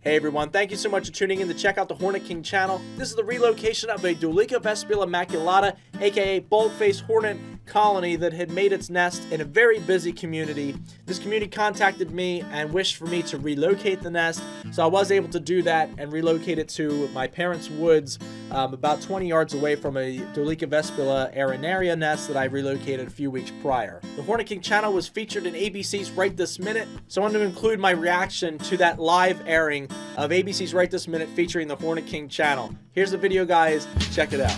Hey everyone, thank you so much for tuning in to check out the Hornet King channel. This is the relocation of a Dulica vespula maculata, aka bald-faced hornet colony that had made its nest in a very busy community. This community contacted me and wished for me to relocate the nest, so I was able to do that and relocate it to my parents' woods about 20 yards away from a Dulica vespula arenaria nest that I relocated a few weeks prior. The Hornet King channel was featured in ABC's Right This Minute, so I wanted to include my reaction to that live airing of ABC's Right This Minute featuring the Hornet King channel. Here's the video, guys. Check it out.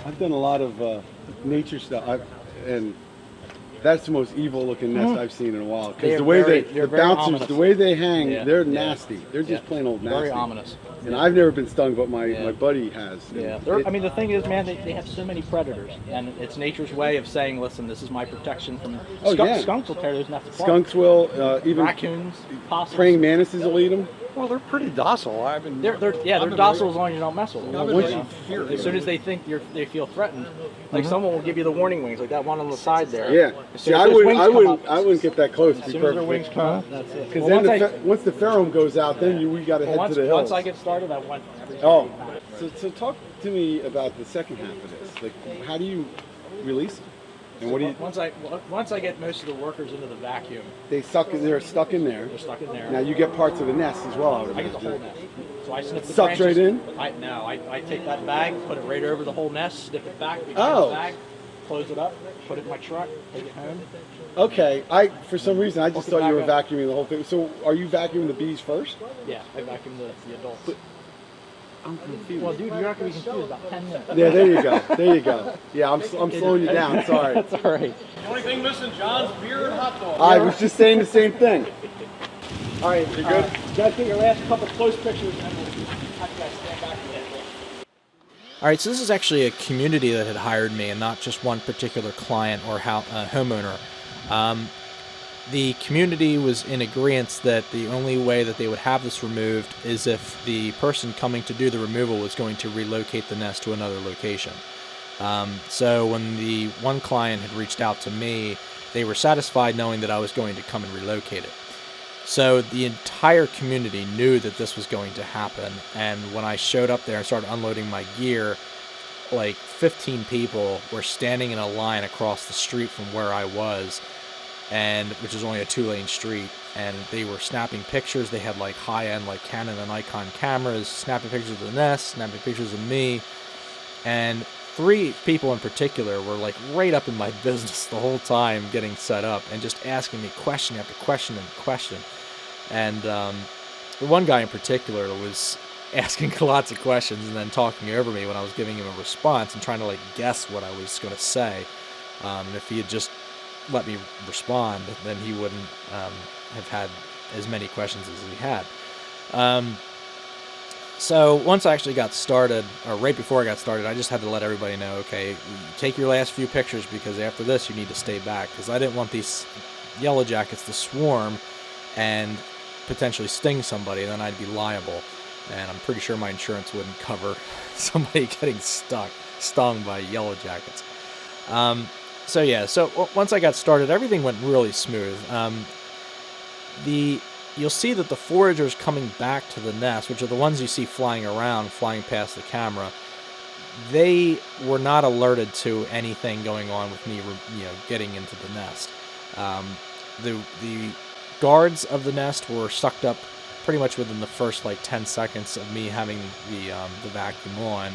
I've done a lot of nature stuff, and that's the most evil-looking nest I've seen in a while. Because the way the bouncers, ominous. The way they hang, they're nasty. They're just plain old nasty. Very ominous. And I've never been stung, but my buddy has. Yeah. I mean, the thing is, man, they have so many predators, and it's nature's way of saying, listen, this is my protection from skunks will tear those nests apart. Skunks will, even raccoons, possums. Praying mantises will eat them. Well, they're pretty docile. They're docile as long as you don't mess with them. As soon as they think they feel threatened, like someone will give you the warning wings, like that one on the side there. Yeah. See, I wouldn't get that close. As soon as their wings come up, that's it. Because once the pheromone goes out, then we got to head to the hills. Once I get started, I went. So talk to me about the second half of this. Like, how do you release them? And what do you? Once I get most of the workers into the vacuum, they're stuck in there. They're stuck in there. Now you get parts of the nest as well. I get the whole nest. So I snip the sucks branches. Right in. I take that bag, put it right over the whole nest, snip it back, the bag, close it up, put it in my truck, take it home. Okay. For some reason I just thought you were vacuuming the whole thing. So are you vacuuming the bees first? Yeah, I vacuum the adults. I'm confused. Well, dude, you're not going to be confused about 10 minutes. Yeah, there you go. There you go. Yeah, I'm slowing you down. Sorry. That's all right. The only thing missing, John's beer and hot dog. I was just saying the same thing. All right, you good? Guys, get your last couple close pictures, and then we'll have you guys stand back a little bit. All right, so this is actually a community that had hired me and not just one particular client or homeowner. The community was in agreement that the only way that they would have this removed is if the person coming to do the removal was going to relocate the nest to another location. So when the one client had reached out to me, they were satisfied knowing that I was going to come and relocate it. So the entire community knew that this was going to happen, and when I showed up there and started unloading my gear, like 15 people were standing in a line across the street from where I was, and which is only a 2-lane street, and they were snapping pictures. They had like high-end like Canon and Nikon cameras, snapping pictures of the nest, snapping pictures of me, and 3 people in particular were like right up in my business the whole time getting set up and just asking me question after question and question. And the one guy in particular was asking lots of questions and then talking over me when I was giving him a response and trying to like guess what I was going to say. And if he had just let me respond, then he wouldn't have had as many questions as he had. So once I actually got started, or right before I got started, I just had to let everybody know, okay, take your last few pictures because after this you need to stay back, because I didn't want these yellow jackets to swarm and potentially sting somebody, and then I'd be liable. And I'm pretty sure my insurance wouldn't cover somebody getting stung by yellow jackets. So yeah, so once I got started, everything went really smooth. You'll see that the foragers coming back to the nest, which are the ones you see flying around, flying past the camera, they were not alerted to anything going on with me, getting into the nest. The guards of the nest were sucked up pretty much within the first like 10 seconds of me having the vacuum on.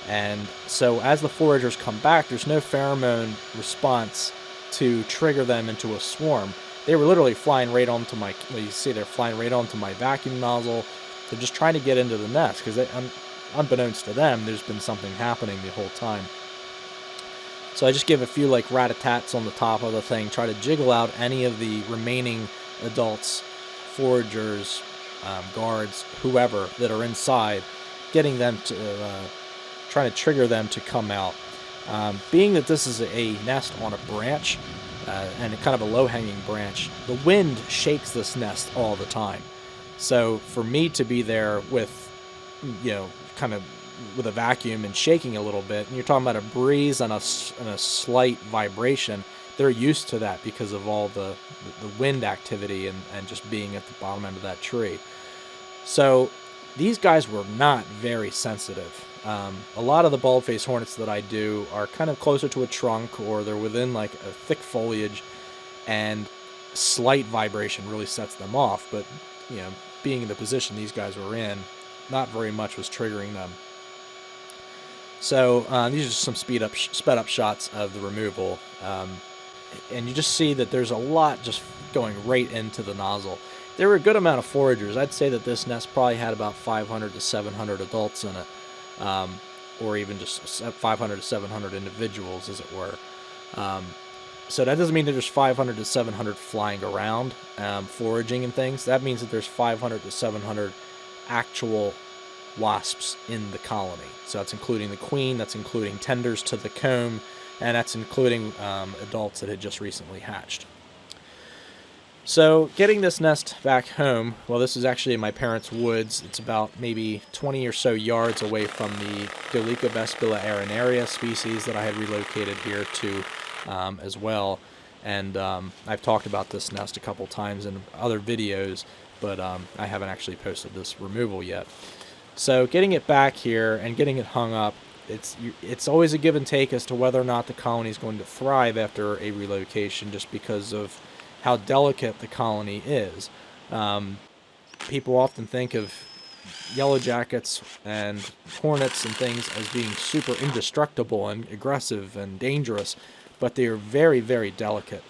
And so as the foragers come back, there's no pheromone response to trigger them into a swarm. They were literally flying right onto my, you see they're flying right onto my vacuum nozzle. They're just trying to get into the nest because unbeknownst to them, there's been something happening the whole time. So I just give a few like rat-a-tats on the top of the thing, try to jiggle out any of the remaining adults, foragers, guards, whoever that are inside, getting them to, trying to trigger them to come out. Being that this is a nest on a branch, and kind of a low-hanging branch, the wind shakes this nest all the time. So for me to be there with, kind of with a vacuum and shaking a little bit, and you're talking about a breeze and a slight vibration, they're used to that because of all the wind activity and just being at the bottom end of that tree. So these guys were not very sensitive. A lot of the bald-faced hornets that I do are kind of closer to a trunk, or they're within like a thick foliage, and slight vibration really sets them off. But you know, being in the position these guys were in, not very much was triggering them. So these are just some sped up shots of the removal, and you just see that there's a lot just going right into the nozzle. There were a good amount of foragers. I'd say that this nest probably had about 500 to 700 adults in it, or even just 500 to 700 individuals, as it were. So that doesn't mean that there's 500 to 700 flying around, foraging and things. That means that there's 500 to 700 actual wasps in the colony. So that's including the queen, that's including tenders to the comb, and that's including adults that had just recently hatched. So getting this nest back home, well, this is actually in my parents' woods. It's about maybe 20 or so yards away from the Relocated arenaria species that I had relocated here to as well. And I've talked about this nest a couple times in other videos, but I haven't actually posted this removal yet. So getting it back here and getting it hung up, it's always a give and take as to whether or not the colony is going to thrive after a relocation, just because of how delicate the colony is. People often think of yellow jackets and hornets and things as being super indestructible and aggressive and dangerous, but they are very, very delicate.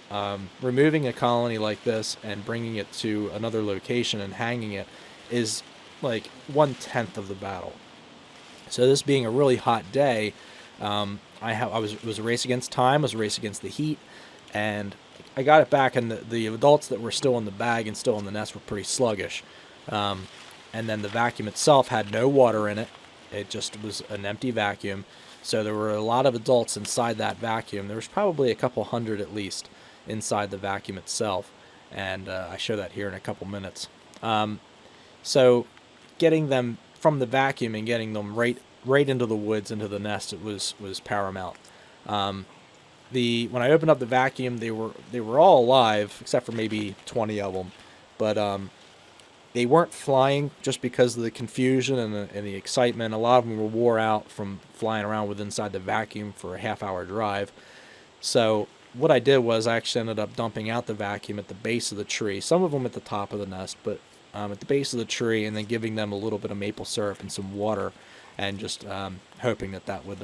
Removing a colony like this and bringing it to another location and hanging it is like 1/10 of the battle. So this being a really hot day, it was a race against time, it was a race against the heat, and I got it back, and the adults that were still in the bag and still in the nest were pretty sluggish. And then the vacuum itself had no water in it. It just was an empty vacuum. So there were a lot of adults inside that vacuum. There was probably a couple hundred at least inside the vacuum itself. And I show that here in a couple minutes. So getting them from the vacuum and getting them right into the woods, into the nest, it was paramount. When I opened up the vacuum, they were all alive except for maybe 20 of them, but they weren't flying just because of the confusion and the excitement. A lot of them were wore out from flying around inside the vacuum for a half-hour drive. So what I did was I actually ended up dumping out the vacuum at the base of the tree. Some of them at the top of the nest, but at the base of the tree, and then giving them a little bit of maple syrup and some water, and just hoping that would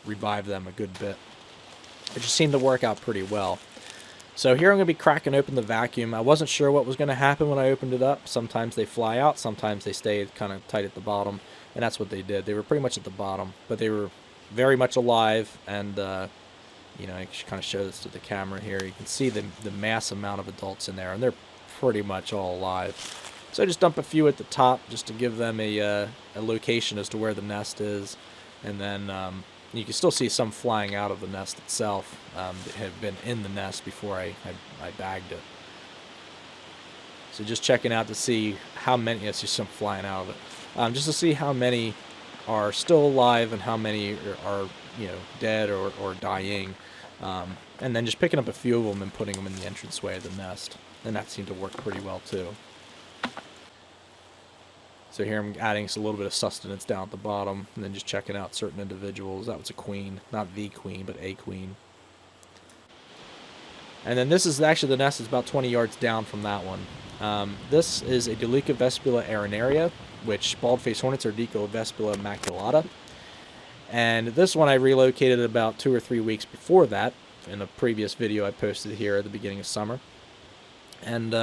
revive them a good bit. It just seemed to work out pretty well. So here I'm going to be cracking open the vacuum. I wasn't sure what was going to happen when I opened it up. Sometimes they fly out, sometimes they stay kind of tight at the bottom, and that's what they did. They were pretty much at the bottom, but they were very much alive, and you know, I should kind of show this to the camera here. You can see the mass amount of adults in there, and they're pretty much all alive. So I just dump a few at the top just to give them a location as to where the nest is, and then you can still see some flying out of the nest itself that had been in the nest before I bagged it. So just checking out to see how many, yes, there's some flying out of it, just to see how many are still alive and how many are you know, dead or dying, and then just picking up a few of them and putting them in the entranceway of the nest, and that seemed to work pretty well too. So here I'm adding a little bit of sustenance down at the bottom, and then just checking out certain individuals. That was a queen, not the queen, but a queen. And then this is actually, the nest is about 20 yards down from that one. This is a Relocated arenaria, which bald-faced hornets are Relocated maculata. And this one I relocated about 2 or 3 weeks before that, in a previous video I posted here at the beginning of summer. And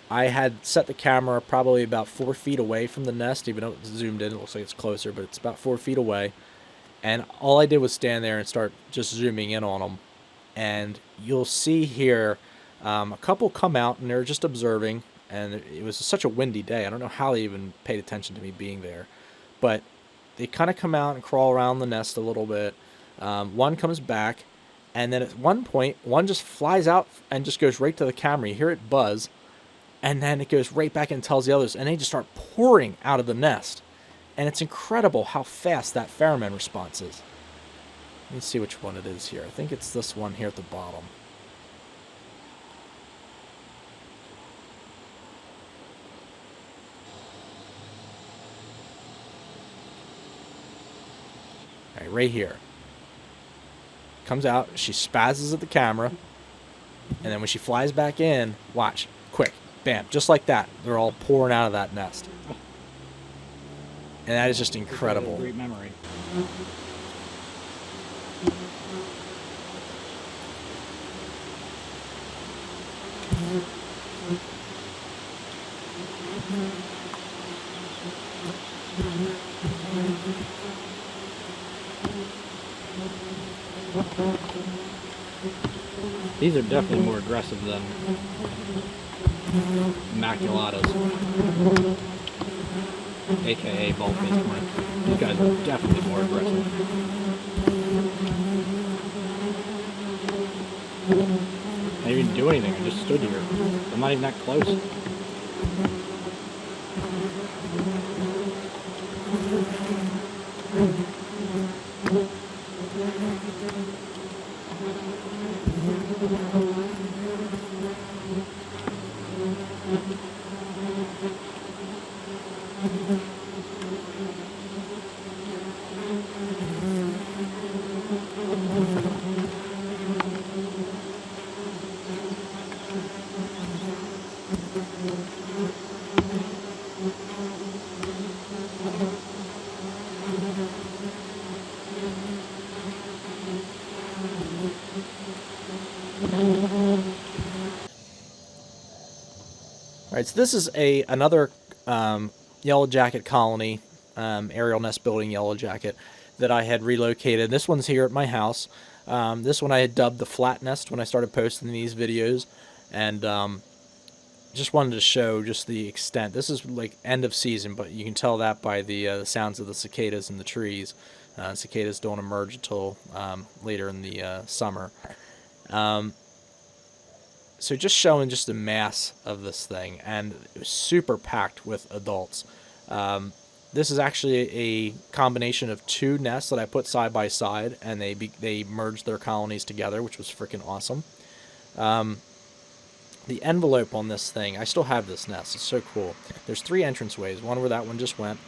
I had set the camera probably about 4 feet away from the nest. Even though it's zoomed in, it looks like it's closer, but it's about 4 feet away. And all I did was stand there and start just zooming in on them. And you'll see here a couple come out, and they're just observing. And it was such a windy day. I don't know how they even paid attention to me being there. But they kind of come out and crawl around the nest a little bit. One comes back. And then at one point, one just flies out and just goes right to the camera. You hear it buzz. And then it goes right back and tells the others, and they just start pouring out of the nest. And it's incredible how fast that pheromone response is. Let me see which one it is here. I think it's this one here at the bottom. All right, right here. Comes out, she spazzes at the camera, and then when she flies back in, watch, quick, bam, just like that. They're all pouring out of that nest. And that is just incredible. Great memory. These are definitely more aggressive than Immaculatas, aka bald-faced hornet. These guys are definitely more aggressive. I didn't even do anything, I just stood here. I'm not even that close. All right, so this is another yellow jacket colony, aerial nest building yellow jacket that I had relocated. This one's here at my house. This one I had dubbed the flat nest when I started posting these videos, and just wanted to show just the extent. This is like end of season, but you can tell that by the sounds of the cicadas in the trees. Cicadas don't emerge until later in the summer. So just showing just the mass of this thing, and it was super packed with adults. This is actually a combination of two nests that I put side by side, and they merged their colonies together, which was freaking awesome. The envelope on this thing, I still have this nest. It's so cool. There's 3 entranceways, one where that one just went,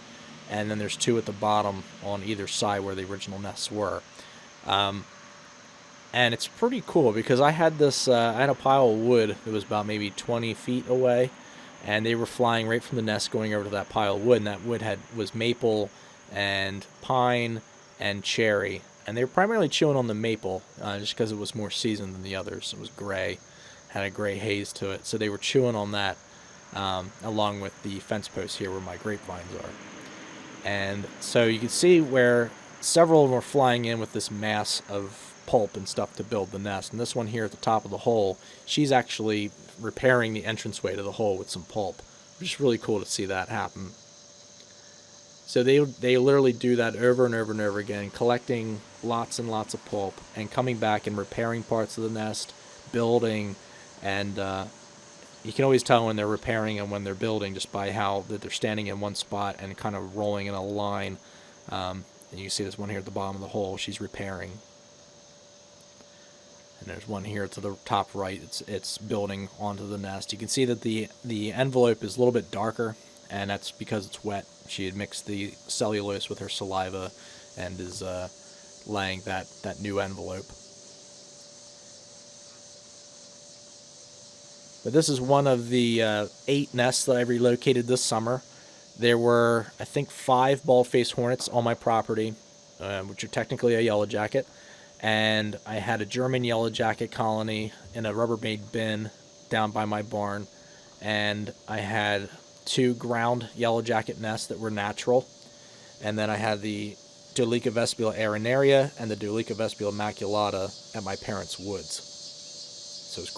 and then there's 2 at the bottom on either side where the original nests were. And it's pretty cool because I had this, I had a pile of wood that was about maybe 20 feet away, and they were flying right from the nest going over to that pile of wood, and that wood was maple and pine and cherry, and they were primarily chewing on the maple just because it was more seasoned than the others. It was gray, had a gray haze to it, so they were chewing on that along with the fence posts here where my grapevines are. And so you can see where several of them were flying in with this mass of pulp and stuff to build the nest, and this one here at the top of the hole, she's actually repairing the entranceway to the hole with some pulp, which is really cool to see that happen. So they literally do that over and over and over again, collecting lots and lots of pulp and coming back and repairing parts of the nest, building, and you can always tell when they're repairing and when they're building just by how that they're standing in one spot and kind of rolling in a line. And you can see this one here at the bottom of the hole, she's repairing. And there's one here to the top right. It's building onto the nest. You can see that the envelope is a little bit darker, and that's because it's wet. She had mixed the cellulose with her saliva and is laying that new envelope. But this is one of the 8 nests that I relocated this summer. There were, I think, 5 bald-faced hornets on my property, which are technically a yellow jacket. And I had a German yellow jacket colony in a Rubbermaid bin down by my barn, and I had 2 ground yellow jacket nests that were natural, and then I had the Dolicha vespula arenaria and the Dolicha vespula maculata at my parents' woods. So it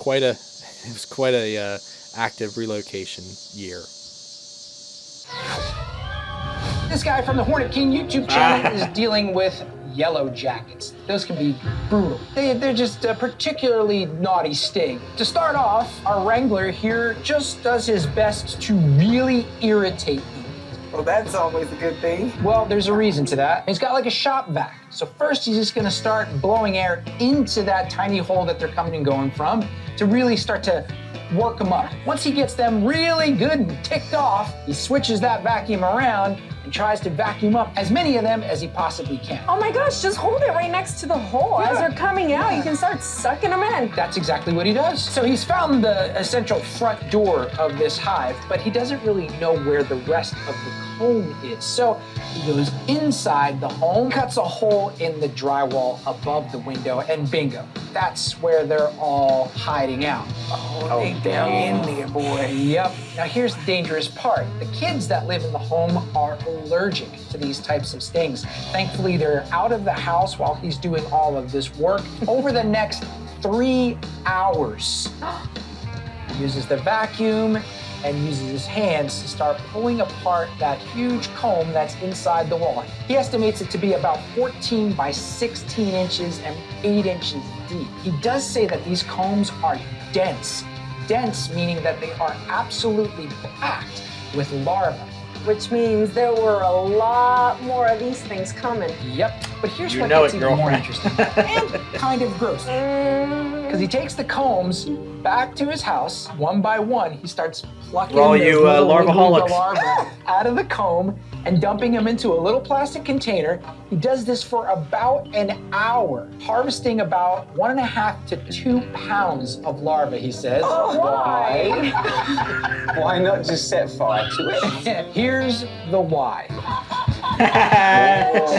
was quite a active relocation year. This guy from the Hornet King YouTube channel is dealing with yellow jackets. Those can be brutal. They're just a particularly naughty sting. To start off, our wrangler here just does his best to really irritate them. Well, that's always a good thing. Well, there's a reason to that. He's got like a shop vac. So first he's just gonna start blowing air into that tiny hole that they're coming and going from to really start to work them up. Once he gets them really good and ticked off, he switches that vacuum around and tries to vacuum up as many of them as he possibly can. Oh my gosh, just hold it right next to the hole. As they're coming out, you can start sucking them in. That's exactly what he does. So he's found the essential front door of this hive, but he doesn't really know where the rest of the comb is. So he goes inside the home, cuts a hole in the drywall above the window, and bingo, that's where they're all hiding out. Oh, they down in there, boy. Yep. Now here's the dangerous part. The kids that live in the home are allergic to these types of stings. Thankfully, they're out of the house while he's doing all of this work. Over the next 3 hours, he uses the vacuum and uses his hands to start pulling apart that huge comb that's inside the wall. He estimates it to be about 14 by 16 inches and 8 inches deep. He does say that these combs are dense. Dense meaning that they are absolutely packed with larvae. Which means there were a lot more of these things coming. Yep, but here's You what know gets it, even more girlfriend. interesting and kind of gross. Because he takes the combs back to his house, one by one. He starts plucking For all those you, little larvaholics. larvae out of the comb and dumping them into a little plastic container. He does this for about an hour, harvesting about 1.5 to 2 pounds of larvae, he says. Why? Why not just set fire to it? Here's the why.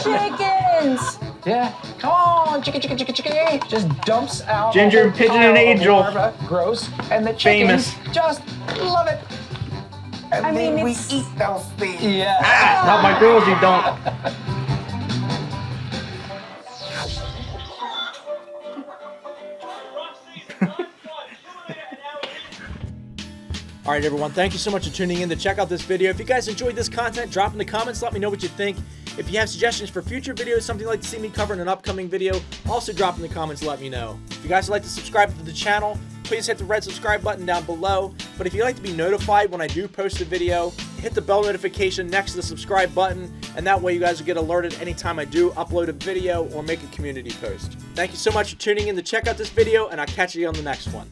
Chickens! Yeah, come on, chicken, chicken, chicken, chicken. Just dumps out Ginger, a whole pigeon, pile and of angel. larvae. Gross. And the chickens Famous. just love it. And I mean, then we it's- eat those things. Yeah. Not my girls, you don't. All right, everyone, thank you so much for tuning in to check out this video. If you guys enjoyed this content, drop in the comments, let me know what you think. If you have suggestions for future videos, something you'd like to see me cover in an upcoming video, also drop in the comments, let me know. If you guys would like to subscribe to the channel, please hit the red subscribe button down below. But if you'd like to be notified when I do post a video, hit the bell notification next to the subscribe button, and that way you guys will get alerted anytime I do upload a video or make a community post. Thank you so much for tuning in to check out this video, and I'll catch you on the next one.